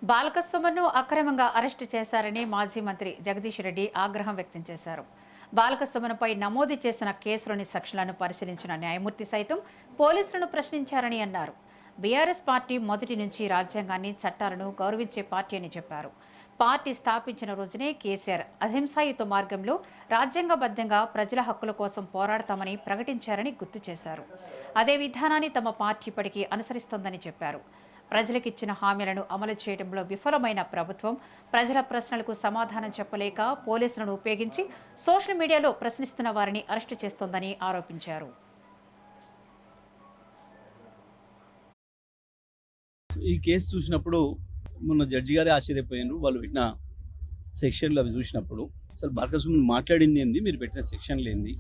బాలకసుమన్ను అక్రమంగా అరెస్టు చేశారని మాజీ మంత్రి జగదీష్ రెడ్డి ఆగ్రహం వ్యక్తం చేశారు. బాలకసుమన్పై నమోదు చేసిన కేసులోని సెక్షన్లను పరిశీలించిన న్యాయమూర్తి సైతం పోలీసులను ప్రశ్నించారని అన్నారు. బీఆర్ఎస్ పార్టీ మొదటి నుంచి రాజ్యాంగాన్ని, చట్టాలను గౌరవించే పార్టీ అని చెప్పారు. పార్టీ స్థాపించిన రోజునే కేసీఆర్ అహింసాయుత మార్గంలో రాజ్యాంగబద్ధంగా ప్రజల హక్కుల కోసం పోరాడతామని ప్రకటించారని గుర్తు చేశారు. అదే విధానాన్ని తమ పార్టీ ఇప్పటికీ అనుసరిస్తోందని చెప్పారు. ప్రజలకిచ్చిన హామీలను అమలు చేయడంలో విఫలమైన ప్రభుత్వం ప్రజల ప్రశ్నలకు సమాధానం చెప్పలేక పోలీసులను ఉపయోగించి సోషల్ మీడియాలో ప్రశ్నిస్తున్న వారిని అరెస్టు చేస్తోందని ఆరోపించారు. ఈ కేసు చూసినప్పుడు మొన్న జడ్జి గారే ఆశ్చర్యపోయారు. వాళ్ళు పెట్టిన సెక్షన్లు అవి చూసినప్పుడు అసలు బాలకసుమన్ మాట్లాడింది ఏంది, మీరు పెట్టిన సెక్షన్లు ఏంది,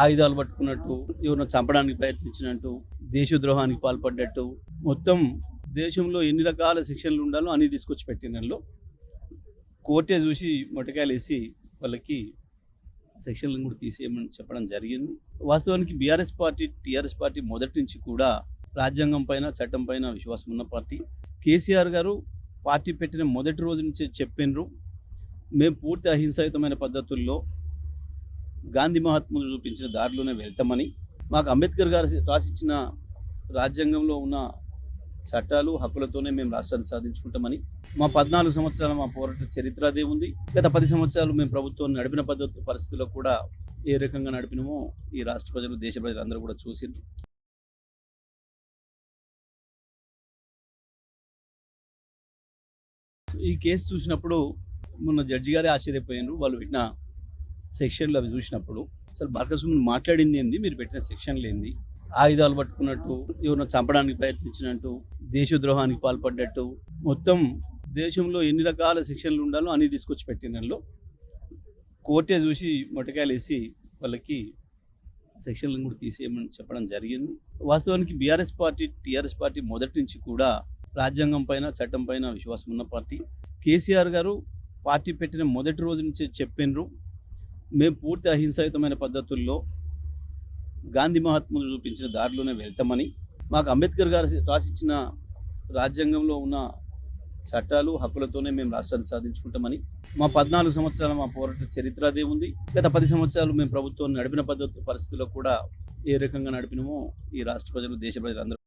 ఆయుధాలు పట్టుకున్నట్టు, ఎవరినో చంపడానికి ప్రయత్నించినట్టు, దేశద్రోహానికి పాల్పడ్డట్టు, మొత్తం దేశంలో ఎన్ని రకాల శిక్షణలు ఉండాలో అన్ని తీసుకొచ్చి పెట్టినలో కోర్టే చూసి మొట్టకాయలు వేసి వాళ్ళకి సెక్షన్లను కూడా తీసేయమని చెప్పడం జరిగింది. వాస్తవానికి బీఆర్ఎస్ పార్టీ, టీఆర్ఎస్ పార్టీ మొదటి నుంచి కూడా రాజ్యాంగం పైన, చట్టం పైన విశ్వాసం ఉన్న పార్టీ. కేసీఆర్ గారు పార్టీ పెట్టిన మొదటి రోజు నుంచి చెప్పినారు, మేము పూర్తి అహింసాయుతమైన పద్ధతుల్లో గాంధీ మహాత్ములు చూపించిన దారిలోనే వెళ్తామని. మాకు అంబేద్కర్ గారు రాసిచ్చిన రాజ్యాంగంలో ఉన్న చట్టాలు, హక్కులతోనే మేము రాష్ట్రాన్ని సాధించుకుంటామని. మా 14 సంవత్సరాల మా పోరాట చరిత్ర అదే ఉంది. గత 10 సంవత్సరాలు మేము ప్రభుత్వం నడిపిన పరిస్థితుల్లో కూడా ఏ రకంగా నడిపినామో ఈ రాష్ట్ర ప్రజలు, దేశ ప్రజలు అందరూ కూడా చూసిండ్రు. ఈ కేసు చూసినప్పుడు మొన్న జడ్జి గారే ఆశ్చర్యపోయారు. వాళ్ళు పెట్టిన సెక్షన్లు అవి చూసినప్పుడు అసలు బాలకసుమన్ మాట్లాడింది ఏంది, మీరు పెట్టిన సెక్షన్లు ఏంది, ఆయుధాలు పట్టుకున్నట్టు, ఎవరినో చంపడానికి ప్రయత్నించినట్టు, దేశద్రోహానికి పాల్పడ్డట్టు, మొత్తం దేశంలో ఎన్ని రకాల శిక్షణలు ఉండాలో అన్ని తీసుకొచ్చి పెట్టినలో కోర్టే చూసి మొట్టకాయలు వేసి వాళ్ళకి సెక్షన్లను కూడా తీసేయమని చెప్పడం జరిగింది. వాస్తవానికి బీఆర్ఎస్ పార్టీ, టీఆర్ఎస్ పార్టీ మొదటి నుంచి కూడా రాజ్యాంగం పైన, చట్టం పైన విశ్వాసం ఉన్న పార్టీ. కేసీఆర్ గారు పార్టీ పెట్టిన మొదటి రోజు నుంచి చెప్పినారు, మేము పూర్తి అహింసాయుతమైన పద్ధతుల్లో గాంధీ మహాత్ములు చూపించిన దారిలోనే వెళ్తామని. మాకు అంబేద్కర్ గారు రాసిచ్చిన రాజ్యాంగంలో ఉన్న చట్టాలు, హక్కులతోనే మేము రాష్ట్రాన్ని సాధించుకుంటామని. మా 14 సంవత్సరాల మా పోరాట చరిత్ర అదే ఉంది. గత 10 సంవత్సరాలు మేము ప్రభుత్వం నడిపిన పరిస్థితుల్లో కూడా ఏ రకంగా నడిపినామో ఈ రాష్ట్ర ప్రజలు, దేశ ప్రజలు అందరూ